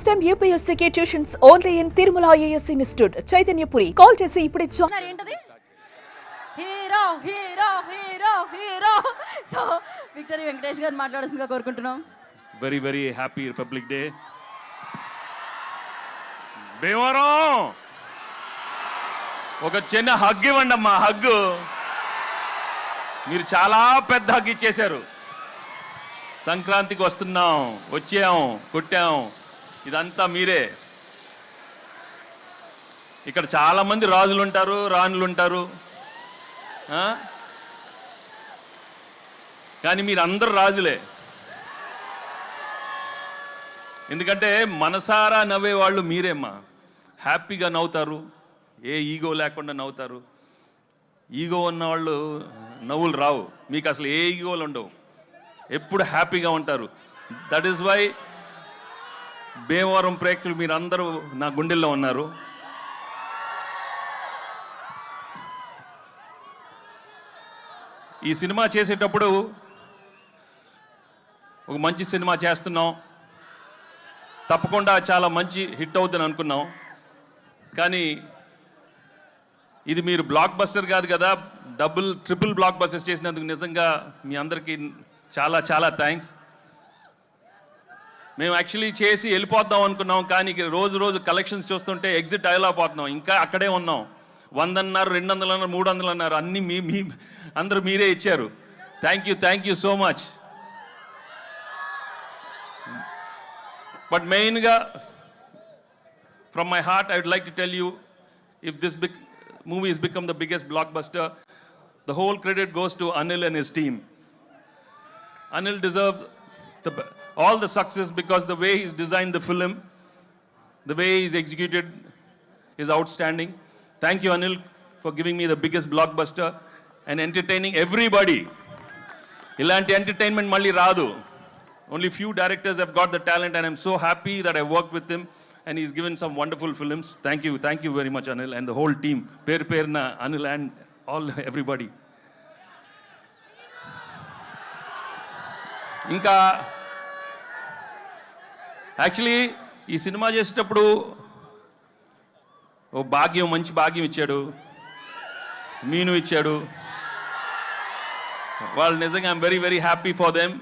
Time యూపీఎస్సీకి tuitions only in Tirumala IAS institute Chaitanyapuri. Call చేసి ఇప్పుడే ఏంటది hero hero hero hero. So victory Venkatesh గారిని మాట్లాడాల్సిందిగా కోరుకుంటున్నాం. Very very happy Republic Day. Bhimavaram ఒక చిన్న హగ్ ఇవ్వండి అమ్మా. హగ్ మీరు చాలా పెద్ద హగ్ ఇచ్చేశారు. సంక్రాంతికి వస్తున్నాం, వచ్చాం, కొట్టాం, ఇదంతా మీరే. ఇక్కడ చాలామంది రాజులు ఉంటారు, రాణులు ఉంటారు, కానీ మీరు అందరు రాజులే. ఎందుకంటే మనసారా నవ్వే వాళ్ళు మీరేమ్మా. హ్యాపీగా నవ్వుతారు, ఏ ఈగో లేకుండా నవ్వుతారు. ఈగో ఉన్న వాళ్ళు నవ్వులు రావు. మీకు అసలు ఏ ఈగోలు ఉండవు, ఎప్పుడు హ్యాపీగా ఉంటారు. దట్ ఈస్ వై భీమవరం ప్రేక్షకులు మీరందరూ నా గుండెల్లో ఉన్నారు. ఈ సినిమా చేసేటప్పుడు ఒక మంచి సినిమా చేస్తున్నాం, తప్పకుండా చాలా మంచి హిట్ అవుతుందని అనుకున్నాం. కానీ ఇది మీరు బ్లాక్ బస్టర్ కాదు కదా, డబుల్ ట్రిపుల్ బ్లాక్ బస్టర్స్ చేసినందుకు నిజంగా మీ అందరికీ చాలా చాలా థ్యాంక్స్. మేము యాక్చువల్లీ చేసి వెళ్ళిపోద్దాం అనుకున్నాం, కానీ రోజు రోజు కలెక్షన్స్ చూస్తుంటే ఎగ్జిట్ అయ్యలేకపోతున్నాం. ఇంకా అక్కడే ఉన్నాం. 100 అన్నారు, 200 అన్నారు, 300 అన్నారు, అన్నీ మీ అందరూ మీరే ఇచ్చారు. Thank you so much. But మెయిన్గా from my heart I would like to tell you, if this movie has become the biggest blockbuster, the whole credit goes to Anil and his team. Anil deserves all the success because the way he's designed the film, the way he's executed is outstanding. Thank you, Anil, for giving me the biggest blockbuster and entertaining everybody. Ilanti entertainment malli raadu. Only few directors have got the talent, and I'm so happy that I worked with him and he's given some wonderful films. Thank you very much, Anil, and the whole team. Perna Anil and all everybody. ఇంకా actually ఈ cinema చేసేటప్పుడు ఓ మంచి భాగ్యం ఇచ్చాడు, మీను ఇచ్చాడు. వాళ్ళు నిజంగా I'm very very happy for them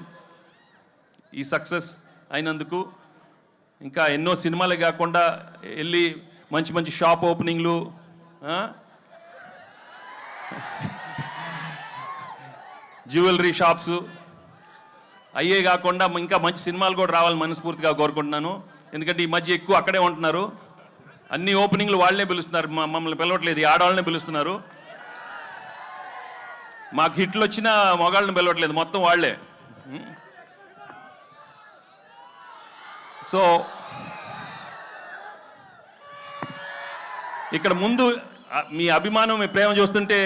ఈ సక్సెస్ అయినందుకు. ఇంకా ఎన్నో సినిమాలే కాకుండా వెళ్ళి మంచి మంచి షాప్ ఓపెనింగ్లు, జ్యువెలరీ షాప్స్ అయ్యే కాకుండా ఇంకా మంచి సినిమాలు కూడా రావాలని మనస్ఫూర్తిగా కోరుకుంటున్నాను. ఎందుకంటే ఈ మధ్య ఎక్కువ అక్కడే ఉంటున్నారు. అన్ని ఓపెనింగ్లు వాళ్ళనే పిలుస్తున్నారు, మమ్మల్ని పిలవట్లేదు, ఈ ఆడవాళ్ళనే పిలుస్తున్నారు. మాకు హిట్లు వచ్చినా మగాళ్ళని పిలవట్లేదు, మొత్తం వాళ్ళే. సో ఇక్కడ ముందు మీ అభిమానం, మీ ప్రేమ చూస్తుంటే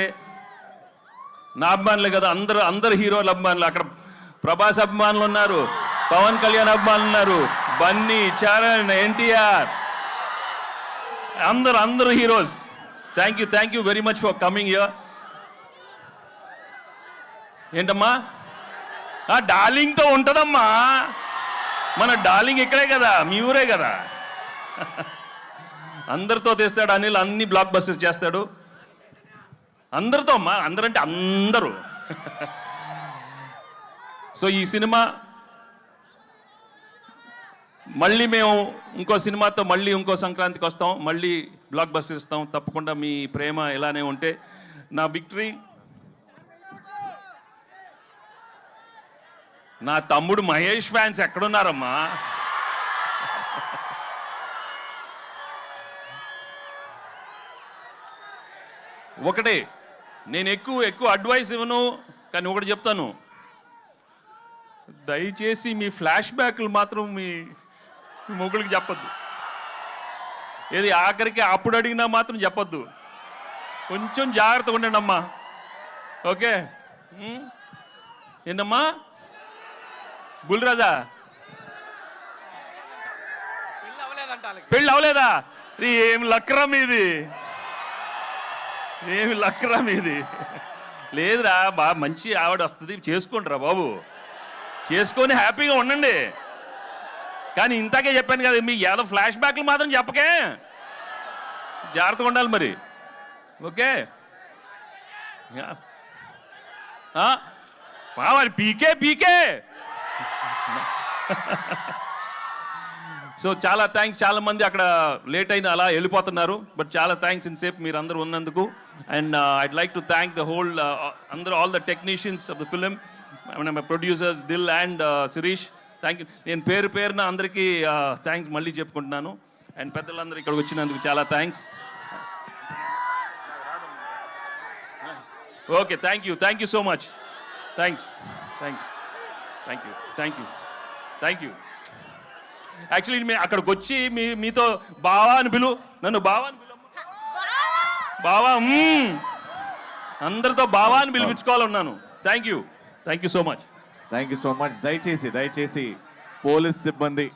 నా అభిమానులే కదా, అందరు హీరోల అభిమానులు. అక్కడ ప్రభాస్ అభిమానులు ఉన్నారు, పవన్ కళ్యాణ్ అభిమానులు ఉన్నారు, బన్నీ, చరణ్, ఎన్టీఆర్, అందరు heroes. Thank you very much for coming here. ఏంటమ్మా డార్లింగ్తో ఉంటుందమ్మా, మన డార్లింగ్ ఇక్కడే కదా, మీ ఊరే కదా. అందరితో తెస్తాడు అనిల్, అన్ని బ్లాక్ బస్టర్స్ చేస్తాడు అందరితో అమ్మా. అందరంటే అందరూ. సో ఈ సినిమా మళ్ళీ మేము ఇంకో సినిమాతో మళ్ళీ ఇంకో సంక్రాంతికి వస్తాం, మళ్ళీ బ్లాక్ బస్టర్ ఇస్తాం. తప్పకుండా మీ ప్రేమ ఇలానే ఉంటే. నా విక్టరీ, నా తమ్ముడు మహేష్ ఫ్యాన్స్ ఎక్కడున్నారమ్మా? ఒకటే, నేను ఎక్కువ అడ్వైస్ ఇవ్వను, కానీ ఒకటి చెప్తాను, దయచేసి మీ ఫ్లాష్ బ్యాక్లు మాత్రం మీ మొగుడికి చెప్పొద్దు. ఏది ఆఖరికి అప్పుడు అడిగినా మాత్రం చెప్పొద్దు. కొంచెం జాగ్రత్తగా ఉండండి అమ్మా, ఓకే? ఏంటమ్మా బుల్రాజా, పెళ్ళి అవలేదా? ఏమి లక్కరా మీది, ఏమి లక్కరా మీది? లేదురా బాగా మంచి ఆవిడ వస్తుంది, చేసుకోండిరా బాబు, చేసుకొని హ్యాపీగా ఉండండి. కానీ ఇంతకే చెప్పాను కదా, మీ ఏదో ఫ్లాష్ బ్యాక్లు మాత్రం చెప్పకే, జాగ్రత్తగా ఉండాలి మరి. ఓకే మరి పీకే సో చాలా థ్యాంక్స్. చాలా మంది అక్కడ లేట్ అయిన అలా వెళ్ళిపోతున్నారు, బట్ చాలా థ్యాంక్స్ ఇన్సేపు మీరు అందరూ ఉన్నందుకు. And I'd like to thank the whole అందరూ, all the technicians of the film, my producers Dil and Shirish. Thank you. నేను పేరున అందరికీ థ్యాంక్స్ మళ్ళీ చెప్పుకుంటున్నాను. అండ్ పెద్దలందరూ ఇక్కడికి వచ్చినందుకు చాలా thanks. Okay, thank you so much. Thanks. Actually మేము అక్కడికి వచ్చి మీతో బావా అని నన్ను బావా అని బావా అందరితో బావా అని పిలిపించుకోవాలన్నాను. Thank you so much. దయచేసి పోలీస్ సిబ్బంది